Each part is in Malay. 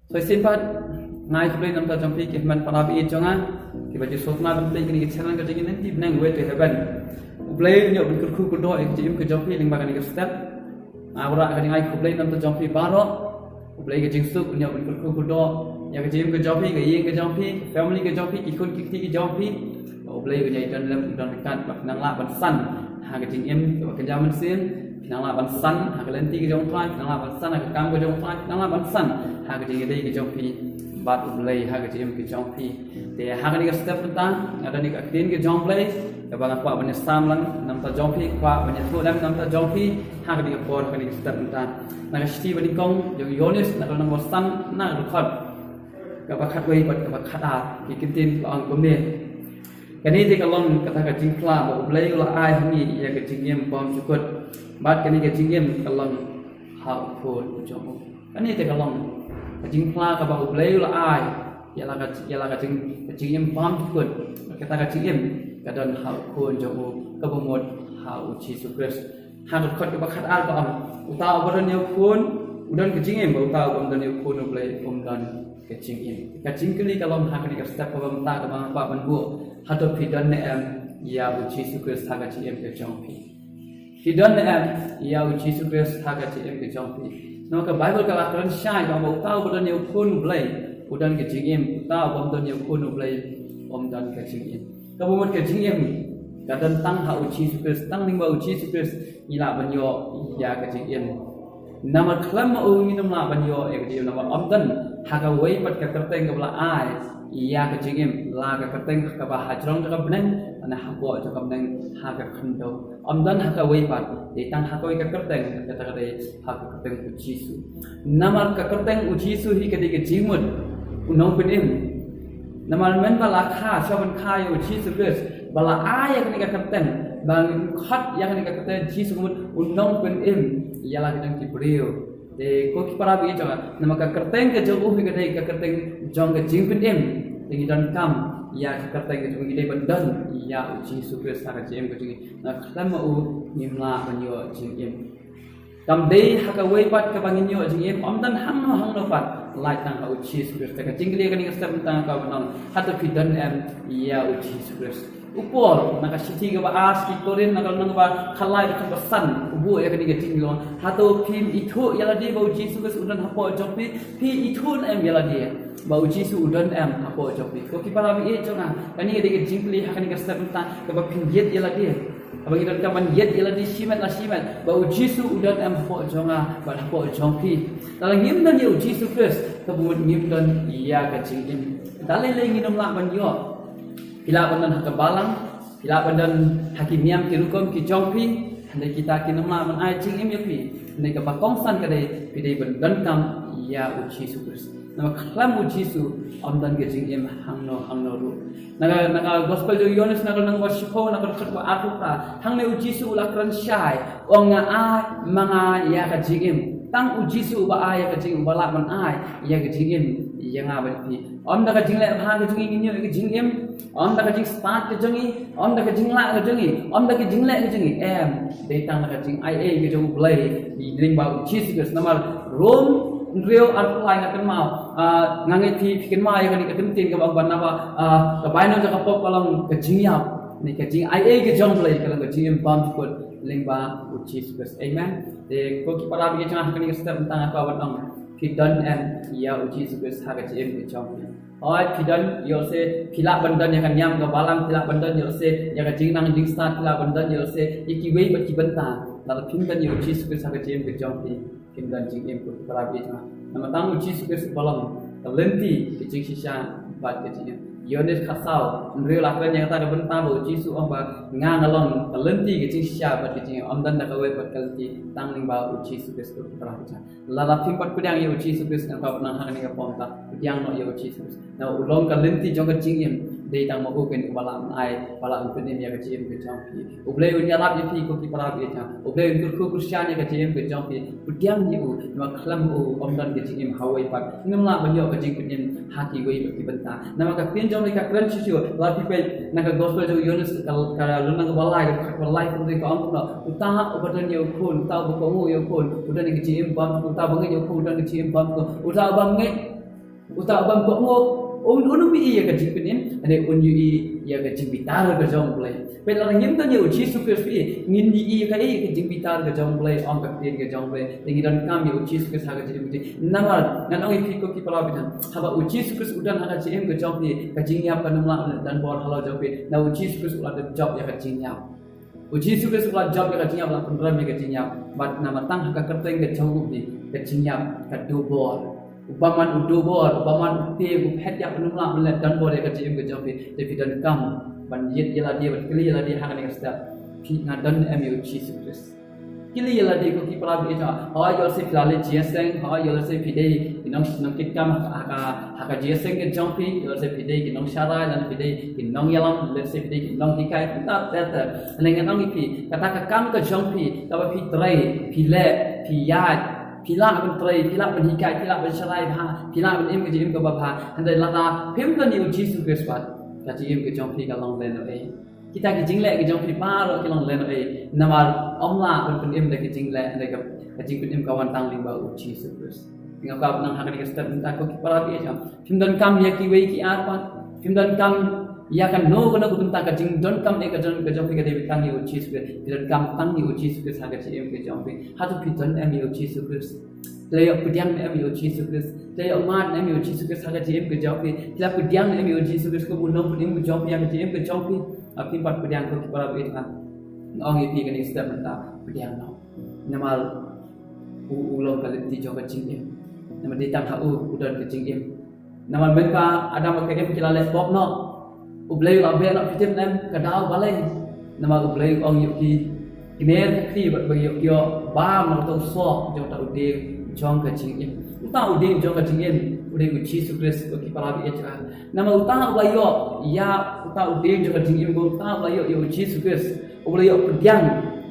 so simpat ngai kublai nam ta jampi ke man parabi jonga ki baju sotna ban play kini channel ka jingin nanti benang way to heaven kublai nyo bin ku ku do ek jim ke jampi ling ba kani step awra ka ngai kublai nam ta jampi baro kublai ke jingsu nyo bin ku ku do ya ke jim ke jampi ke yeng ke jampi family ke jampi ki kun ki ke jampi kublai ke nyai dan lam dan kan bak nang la ban san ha ke jing em ke jaman sin nang la ban san ha ke lenti ke jong trai nang la ban san ha ke kam ke jong trai nang la ban san ha ke jing dei ke jampi bat ublai ha ke jim ke jampi te ha ke ni step ta ada ni ka tin ke jamplay ke bang apa ban sam lang nam ta jampi kwa ban thu dam nam ta jampi ha ke ni ka por ke ni step ta na ka sti ban kong jong yonis na nang wasan na ru khat ka ba khat wei bat ka ba khat a ki kin tin ang kom ne ka ni te ka long ka ta ka jing kla ba ublai la ai ni ya ke jing yem pom chukut bat ka ni ke jing yem ka long ha ko jong ka ni te ka long jing kla ka ba ublai la ai ya la ka jing yem pom chukut ka ta ka jing yem ka don ha ko jong ka bo mod ha u chi su kris ha ru khat ka ba khat a ka am uta ba don yo kun udan ke jing yem ba uta ba don yo kun ublai om dan ke jing yem ka jing kli ka long ha ka ni ka step ka ba ta ka ba pa ban bu hato pidan ne am ya u Jesus Christ haga chi em ke jongpi pidan ne am ya u Jesus Christ haga chi em ke jongpi no ka Bible ka lakran shai ba mo tau bodan yo kun blai udan ke jing em tau bom don yo kun blai om dan ke jing em ka bo ke jing em ka dan tang ha u Jesus Christ tang ning ba u Jesus Christ ila ban yo ya ke jing em nama klam ma u ni nam la ban yo e ke jing nama om dan haga wei pat ka kerteng ka bla ai iya ke jingim la ka kerteng ka ba hajrong ka beneng ana habo ka beneng ha ka khando amdan ha ka wei pat de tang ha ka kerteng ka ta de ha ka kerteng ujisu namar ka kerteng ujisu hi ka de ke jimut unong benim namar men bala kha shaban kha yo ujisu bes bala aya ka kerteng bang khat ya ka kerteng jisu mut unong benim ya la ka kibriyo de ko ki para bi janga namaka kerteng ke jong uhi ke dei ka kerteng jong ke jing pin em tingi dan kam ya ka kerteng ke jong dei bandan ya uji super sa ka jem ke jing na khlam u nimla banyo jing em kam dei ha ka wei pat ka bangin yo jing em om dan hang no pat lai tang ka uji super sa ka jing le ka ni ka step tang ka banang hat fi dan em ya uji super upol naka siti ka ba as ki korin naka nang ba khalai ka ba san ubu ya ka ni ga ting lo hato phim ithu yala di ba uji su ka udan hapo jopi phi ithu em yala di ba uji su udan em hapo jopi ko ki para bi e chona kani ga de jingli ha kani ga step ta ka ba phin yet yala di abang idan ka ban yet yala di simet na simet ba uji su udan em hapo jonga ba hapo jopi dalang ngim dan ya uji su kres ka bu ngim dan ya ka jingin dalai le nginom la ban yo ila bandan hak balang ila bandan hakimiam ki rukom ki jongpi handai kita ki nama man ai jing em yapi handai ka bakong san ka dei pidei bandan kam ya uji su kris nama khlam uji su amdan ke jing em hangno ru naga gospel jo yones naga nang worship naga khat ko atuka hangne uji su ulakran shai onga a manga ya ka jing em tang uji su ba ai ka jing bala man ai ya ka jing em ya nga ba pi om da ka jing le ha ka jing ni ka jing em om da ka jing start ka jing om da ka jing la ka jing om da ka jing le ka jing em de tang da ka jing ai e ka jong play di ling ba uji su kes namar rom real apply na kan mau ngangai ti fikin ma ya kan ka tin tin ka ba ban na ba ka bai no ja ka pop kalang ka jing ya ni ka jing ai e ka jong play kalang ka jing em bam ko ling ba uji su kes amen de ko ki para bi cha kan ka step tang ka ba tang Pidan em ya uji subes haga jem ke jong. Oi pidan yo se pila bandan ya kan nyam ke balang pila bandan yo se ya ka jing nang jing start pila bandan yo se iki wei ba ki banta. Lalu pindan yo uji subes haga jem ke jong pi pindan jing em ko para bi cha. Nama tang uji subes balang. Talenti ke jing sisa bat ke jing. Yones khasau nreu lakran yang ta benta ba uji su om ba nga ngalong talenti ke jing sisa bat ke jing om dan da ka wei bat kalti tang ning ba uji subes ko para bi cha. Lala pimpat kudang yo uji subes kan ka nang hang ni ka pomta kudang no yo uji subes na ulong ka lenti jong ka jing em de tang mo ko ken balam ai balam ken ni ya ka jing ke jong pi ublei unya lap ni pi ko ki para bi cha ublei un ku kristian ya ka jing ke jong pi kudang ni u ma khlam u om dan ke jing em hawai pat ngam la ban yo ka jing ken ha ki wei ba ki benta na ma ka pin jong ni ka kran chi chu la pi pe na ka gospel jo yones ka lu na ka balai ka balai ko ni ka om no uta obadan yo kun ta bu ko yo kun udan ni ke jing em bam ta bangai yo kun udan ke jing em bam ko uta bangai Utak bang kok ngo unu bi iya ka jingpinin ane unyu iya ka jingbitar ka jong play pela ngin tan ye uchi su kres bi ngin di iya ka jingbitar ka jong play ong ka tin ka jong play tingi dan kam ye uchi su kres ha ka jingbi namar nan ong pi ko ki pala bitan haba uchi su kres udan ha ka jing ka jong bi ka jing yap ka namla dan bor halo jong bi na uchi su kres udan job ya ka jing yap uchi su kres udan job ya ka jing yap la pun ram ka jing yap bat nama tang ha ka kerteng ka jong bi ka jing yap ka do bor upaman udobor upaman te bu phet yak numla mele dan bor ka jim ke jopi te dan kam ban yet yala dia ban kili yala dia hakane sta pi ngadan emu Jesus Christ kili yala dia ko ki pala bi ta ha yo se filale jeseng ha yo se pide inong nong kit kam ha jeseng ke jopi yo se pide inong shara dan pide inong yalam le se pide inong hikai ta ta lengan nong pi kata ka kam ke jopi ta pi trai pi le pi yat pila ben trai pila ben hikai pila ben shalai ha pila ben im ke jim ke bapa handai lata phim kan yu Jesus Christ pat ka jim ke jong phi ka long len oi kita ke jing le ke jong phi pa ro ke long len oi namal omla ben im le ke jing le le ka jing ben im ka wan tang ling ba u Jesus Christ ngau ka nang ha ka ke step ta ko ki para bi ja phim dan kam ya ki wei ki ar pat phim dan kam ya kan no kono ku ta ka jing don kam e ka jong phi ka de tang yu Jesus Christ dan kam tang yu Jesus Christ ha ka jim ke jong phi ha tu phi don em yu Jesus Christ Leo pudiang em yu Jesus Christ leo mat em yu Jesus Christ ha ka jim ke jong phi la pudiang em yu Jesus Christ ko bu no pudim ku jong phi ya ka jim ke jong phi api pat pudiang ko ki para bi ta ong e pi ka ni step ta pudiang no namal ulong ka ti jong ka jing em namal di tang ha udon ka jing em namal ben ka adam ka em kila le pop no ublei la be la fitim em ka dau balai nama ublei ong yu ki kiner ki ba yu yo ba ma to so jo ta ude jong ka jing em uta ude jong ka jing em ude ku Jesus Christ ko ki pala bi echa nama uta ba yo ya uta ude jong ka jing em ko uta ba yo Jesus Christ ublei yo pediang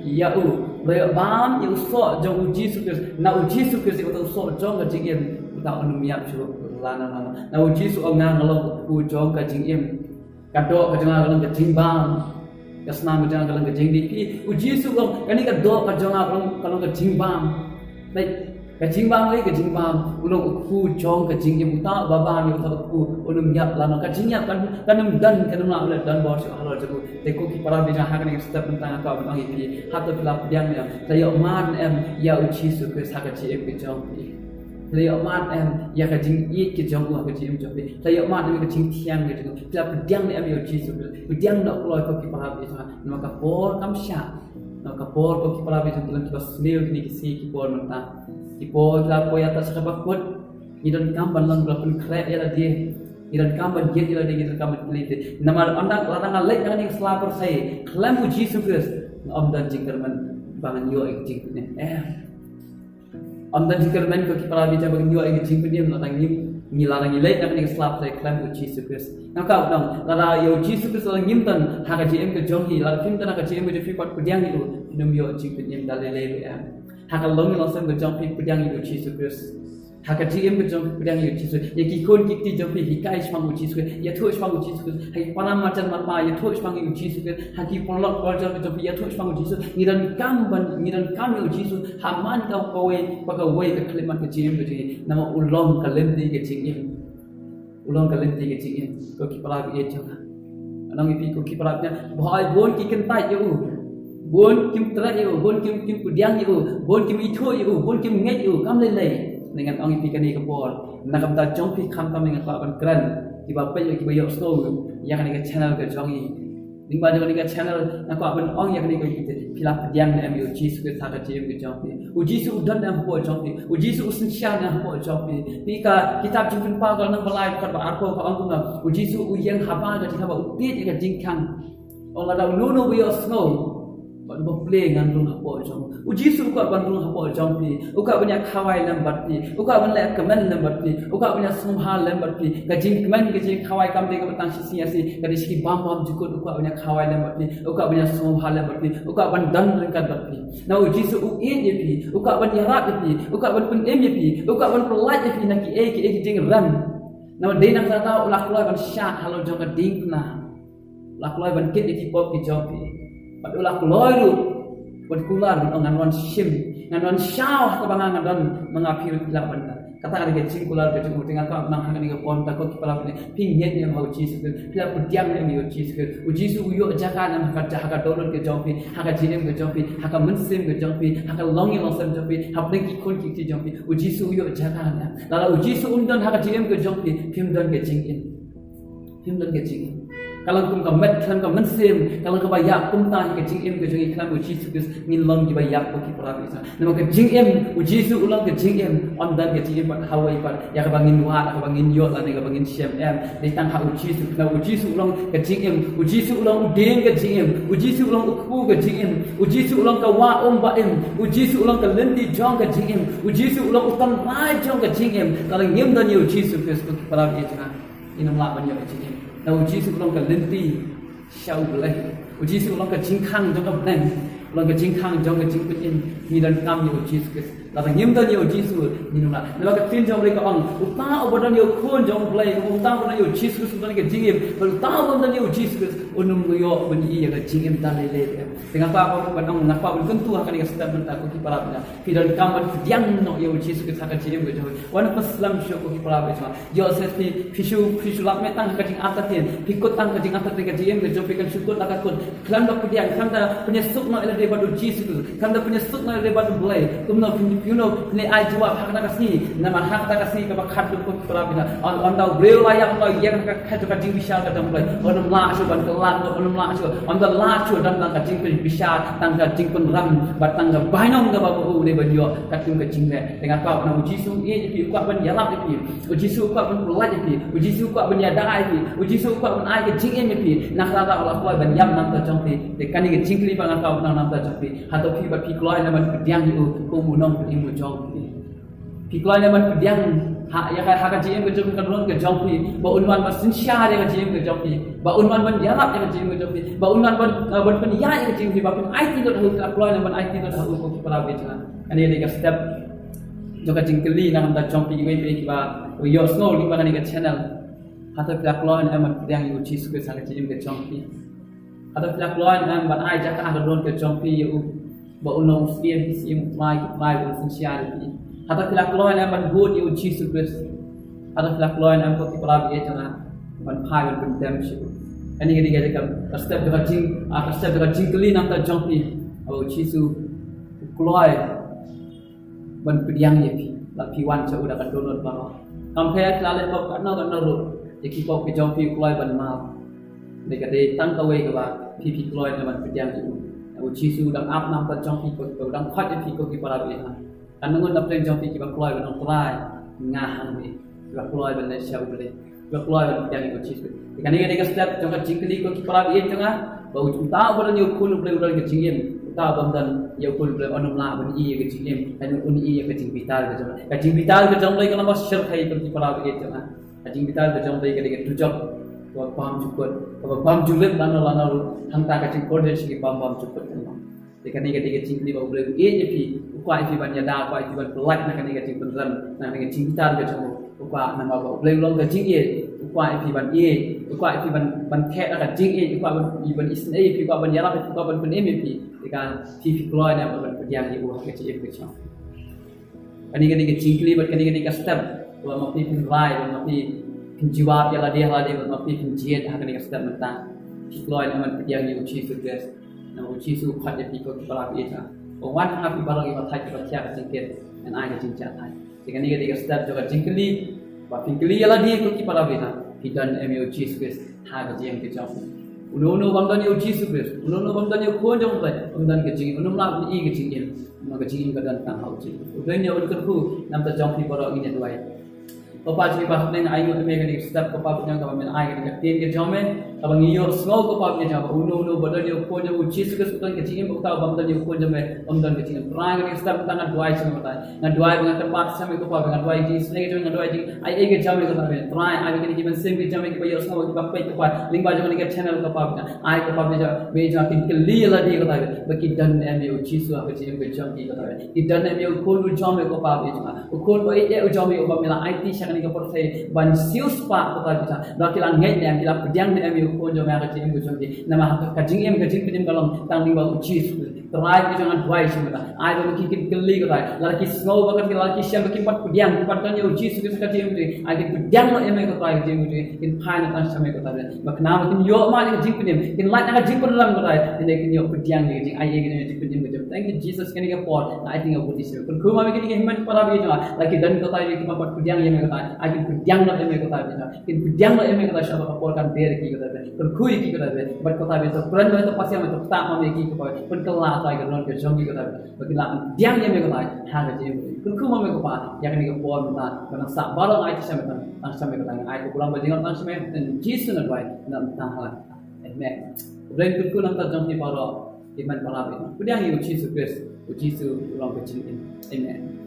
ya ublei ba yu so jong Jesus Christ na Jesus Christ ko to so jong ka jing em uta anu miap chu lana na Jesus ong ngang lo ku jong ka jing em kadok ka jangan kalang ketimbang kasna ka jangan kalang ketingdi uji su kong kani kadok ka jangan kalang ketimbang baik ketimbang ulung ku jong ketingdi buta baba ni uta ku ulung yap lano ketinya kan dan la dan bos halo jago teko ki para bija ha kan step tentang ka bang ipi hato filap diang ya tayo man em ya uji su ke sa ka chi em ke jong Leo mat em ya ka jing i ke jong ka jim jong bi leo mat em ka jing tiang ke jong pla pediang em yo Jesus pediang no kloi ko ki pa bi sa no ka por kam sha no ka por ko ki pa bi jong ki bas neo ni ki si ki por manta ki por la ko ya ta sa ba kot ni don kam ban lang bla pun kre ya la die ni don kam ban get ya la die ni don kam ban li namal andak la tang lek kan ni slapper sai klamu Jesus Christ om dan jing kerman bangan yo ek jing ne Amdan jikar men ko ki para bi jabang yo ay jing pediam la tang ni la ngi leit nak ni slap sai klam u Jesus Christ na ka dang la yo Jesus Christ la ngim tan ha ka ji em ke jong hi la kim tan ka ji em de fi pat pediang ni num yo jing pediam dal le ya ha ka long ni la sem ke jong pi pediang ni Jesus Christ ha ka ji em ke jong pediang ni Jesus ye ki kon ki ti jong pi hi kai smang u Jesus ya thu smang u Jesus hai panam machan ma pa ya thu smang u Jesus ha ki pon lok ko jong jong pi ya thu smang u Jesus ni dan kam u Jesus ha man ka ko we pa ka we ka klimat ke ji em ke nama ulong ka lem ti ke jing em ulong ka lem ti ke jing em ko ki pala bi e jong anang ipi ko ki pala nya bhai bon ki ken tai yo bon kim tra yo bon kim pudiang yo bon kim i thu yo bon kim nget yo kam le dengan ong ipi kani kapor nakam ta jong pi kham kam dengan pa ban kran ki ba pe ki ba yo sto ya kani ka channel ka jong i ding ba jong ni ka channel na ko ban ong ya kani ko ki pila pediang na mi Jesus ke ta ka jem ke jong pi uji su udan na po jong pi uji su usin sha na po jong pi ka kitab jing pa ka nang balai ka ba arko ka ong na uji su u yang ha ba ka ti ka ba uti ka jing khang ong la da no we yo snow ban bo play ngan rung hapo jong uji su ka ban rung hapo jong pi uka banya khawai lambat pi uka ban la kamen lambat pi uka banya sumha lambat pi ka jing kamen ke jing khawai kam de ka batang si si ka diski bam jukut uka banya khawai lambat pi uka banya sumha lambat pi uka ban dan ring kan bat pi na uji su u e pi uka ban yarap pi uka ban pun em pi uka ban pelaj pi na ki e jing ram na de nang ta ta ulak loi ban sha halo jong ka ding na lak loi ban kit ki pop ki jong pi Padulah keluar buat kular ngan wan sim ngan wan syau ke bangan dan mengapir lawan kata kan jing kular ke jing tinggal kau nang hakan ke pon takut kepala ni pingnya ni mau Jesus ke pila pudiam ni mau Jesus ke Jesus uyo jaka nam hakan jaka dolor ke jompi hakan jinem ke jompi hakan mensim ke jompi hakan longi longsam jompi hapling ki kon ki jompi Jesus uyo jaka na lala Jesus undan hakan jinem ke jompi pimdan ke jing in pimdan ke jing in kalau kum kamet kan kamen sim kalau ka bayak kum ta ke jing em ke jing iklan u Jesus ke ngin long ji bayak ko ki pra bisa nama ke jing em u Jesus ulang ke jing em on dan ke jing em hawai par ya ka bangin wa ka bangin yo la ne ka bangin siam em de tang ha u Jesus na u Jesus ulang ke jing em u Jesus ulang u deng ke jing em u Jesus ulang u ku ke jing em u Jesus ulang ka wa ba em u Jesus ulang ka lendi jong ke jing em u Jesus ulang u tan mai jong ke jing em kalau ngim dan yo Jesus ke ki pra bisa inam la ban yo ke jing em na uji su long ka lenti shau ble uji su long ka jingkhang jong ka blen long ka jingkhang jong ka jingpin in ni dan kam ni uji su la ta ngim dan ni uji su ni na la ka tin jong ble ka ong uta obodan yo khon jong ble uta obodan yo uji su su dan ka jingim uta obodan yo uji su unum yo ben i ka jingim dan le dengan apa ban ong na pa ben tentu akan ka step men aku ki para bna ki dan kam ban diang no yo uji su ka jingim ka jong wan paslam sho ko ki para bna yo se fishu lak metang ka jing atat pikut tang ke jing atat ke jiem ke jopi kan syukur lakat kun kan da pudian kan da punya suk no ele debadu Jesus kan da punya suk no ele debadu blai kumno ne ai jawab hak ta kasi nama hak ta kasi ka bakhat ku prabina on da breu la yang la yang ka khat ka jing bisa ka dam blai on la su ban kelak on la su on da la su dan ka jing bisa tang ka jing pun ram batang ka bainong ka babu ne badio ka tum ka jing le dengan ka na Jesus ye ji ku ban yalap ji Jesus ku ban pelaj ji Jesus ku ban yadai ji Jesus ku ban ai ke jing em pi nak la Allah ku ban yam nam ta jong pi de kan ni jing kli ban ka nam ta jong pi hato pi ba pi kloi na ban diang yu ko mu nong pi mu jong pi kloi na ban diang ha ya ka ka jing em ke jong ka ron ke jong pi ba unwan ba sin sha de ka jing ke jong pi ba unwan ban yalap de ka jing ke jong pi ba unwan ban pen ya ke jing pi ba pen ai ti do ka kloi na ban ai ti do ha ko ki pala be cha ani de ka step joka jing kli na nam ta jong pi we pe ki ba yo snow ni ba ni ka channel atau pihak lain yang yang uji suka sangat jim ke jompi atau pihak lain yang ai jaka ada don ke jompi you ba unong sien sim mai essentiality atau pihak lain yang good you uji suka atau pihak lain yang ko kipra bi jana ban phai ban redemption ani gadi gadi ka step de jing kli nam ta jompi au uji su kloi ban pidiang ye la piwan cha udah ka donor ba compare klale ba ka na ro jadi kau kejauh pi keluar ban mal, mereka de tang kau ke ba pi keluar ban pediam itu, uji su dang up nam per jauh pi kau dang khat pi kau ki para beli ha, kan ngun dap jauh pi ki ba keluar ban keluar ngahan ni, ba keluar ban siap beli, ba keluar ban pediam uji su, kan ni ke step jauh jingkli kau ki para beli janga, ba uji ta ba ni kun beli udah ke jingim, ta bam dan ya kun beli onum la ban i ke jingim, dan un i ke jing vital ke jang lai kalau mas syar khai ki para beli janga. Ajing kita berjauh dari ketika tujuh, kalau paham cukup, kalau paham julid lana hantar kacing kode segi paham cukup memang. Dekat ni ketika cingkli bawa beli jadi ukah itu ban yada, ukah itu ban pelak nak ketika cing penran, nak ketika cing kita berjauh, ukah nama bawa beli ulang kacing ukah itu ban ukah itu ban kek nak kacing ukah ban isn ukah ban yara, ukah ban penem dekat TV keluar ni ban pergiang ukah kacing berjauh. Ketika cingkli, ketika step. Wa mapi pin rai wa mapi pin jawab ya la dia wa mapi pin jiet ha kan step mentang kikloi man pediang yu chi su ges na uchi su khat ya pi ko kipala pi cha o wan ha pi barang ba thai ba kya ka jingket and ai ka jingcha thai tiga ni ga step joka jingkli wa pin kli ya la dia ko kipala pi ha pi dan mu chi su ges ha ga jing ke cha uno bang dan yu chi su ges uno bang dan yu ko jong ba bang dan ke jing uno la ni ke jing ma ga jing ka dan kan hau chi u ben ya ul ku nam ta jong pi barang ni dwai Papa jadi bahas dengan ayu tu mereka ni step papa punya kalau men ayu ni tin ke jamin kalau ngiyor semua papa punya jawab uno badan dia pun jauh uji suka suka kecil bukan tahu badan dia pun jauh kecil perang ni step tangan dua ayu sama betul dengan dua dengan tempat sama itu papa dengan dua ayu sendiri dengan dua ayu ayu ke jamin kata men perang ayu ni jamin same ke jamin ke bayar semua papa itu papa link baju ni ke channel papa punya ayu papa punya meja tin keli lah dia kata bagi dan ni uji suka kecil ke jamin kata men dan ni pun jamin papa punya pun baik dia jamin papa punya IT kani ka por sai ban sius pa ko ta bisa ba kilang ngai ne kila pediang ne mi ko jo ma ka jing ko jong nama ka jing em ka jing pedim galong tang ni ba uchi try ki jangan dwai shi mata ai ba ki kin kelli ko ta la ki snow ba ka la ki siam ki pat pediang pat kan yo uchi su ka jing ni ai ki pediang no em ko ta jing ni kin phai na tan samai ko ta ba kana ma kin yo ma ni jing pedim kin la na jing pedim ko ta ni kin yo pediang ni jing ai ki jing pedim ko thank you Jesus kani ka por I think about this kun khu ma ki himmat para bi ja la ki dan ko ta ki ma pat pediang ye me ko ta ai ki pediang no em ko ta ja kin pediang no em ko ta sha ba por kan der ki ko ta kun khu ki ko ta ba ko ta be to kuran ba to pasya ma to ta ma me ki ko kun ka la ta ga non ke jong ki ko ta ba ki la pediang ye me ko ta ha ga je kun khu ma me ko pa ya kani ka por ma ta sa ba lo ai ti sa me ta ang sa me ko ta ai ko pulang ba jingon ang sa me Jesus na bai na ta ha amen ulen kun khu nam ta jong ni pa ro iman para bi pediang ye Jesus Christ uji su ulang kecil ini amen